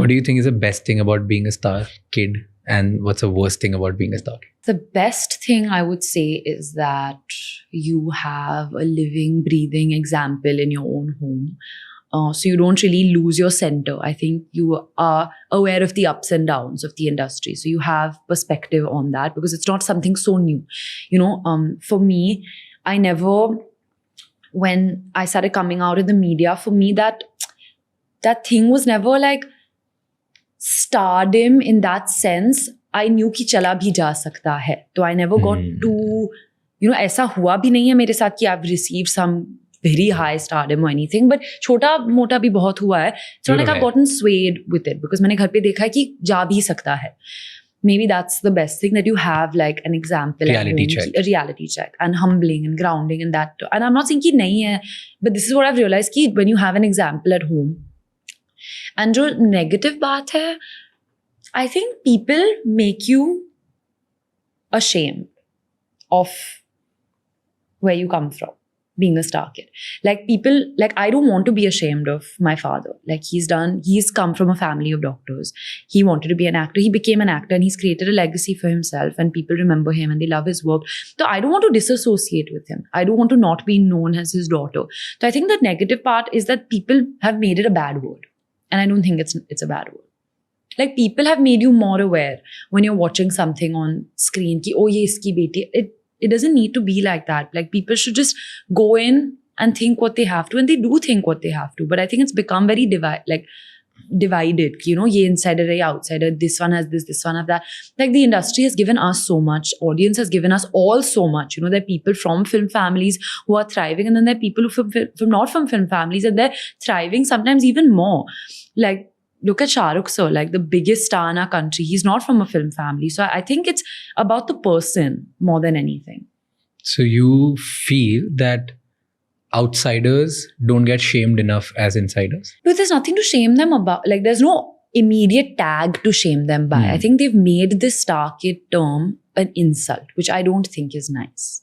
What do you think is the best thing about being a star kid, and what's the worst thing about being a star kid? The best thing I would say is that you have a living, breathing example in your own home. So you don't really lose your center. I think you are aware of the ups and downs of the industry. So you have perspective on that because it's not something so new. For me, I never, when I started coming out in the media, for me that thing was never like stardom in that sense. I knew कि चला भी जा सकता है. So I never got too, ऐसा हुआ भी नहीं है मेरे साथ कि I've received some very high stardom or anything, but छोटा मोटा भी बहुत हुआ है. So like I've gotten swayed with it because मैंने घर पे देखा है कि जा भी सकता है. Maybe that's the best thing, that you have like an example, a reality check, and humbling and grounding and that. And I'm not saying कि नहीं है, but this is what I've realized कि when you have an example at home. And जो negative बात है, I think people make you ashamed of where you come from, being a star kid. Like people, like I don't want to be ashamed of my father. Like he's come from a family of doctors. He wanted to be an actor. He became an actor and he's created a legacy for himself and people remember him and they love his work. So I don't want to disassociate with him. I don't want to not be known as his daughter. So I think the negative part is that people have made it a bad word. And I don't think it's a bad word. Like people have made you more aware when you're watching something on screen ki, oh ye iski beti. It doesn't need to be like that. Like people should just go in and think what they have to, and they do think what they have to. But I think it's become very divided. Ye insider, ye outsider. This one has this one has that. Like the industry has given us so much. Audience has given us all so much. There are people from film families who are thriving, and then there are people who from not from film families, and they're thriving sometimes even more. Like look at Shah Rukh sir, like the biggest star in our country. He's not from a film family. So I think it's about the person more than anything. So you feel that outsiders don't get shamed enough as insiders? But there's nothing to shame them about. Like there's no immediate tag to shame them by. I think they've made this star kid term an insult, which I don't think is nice.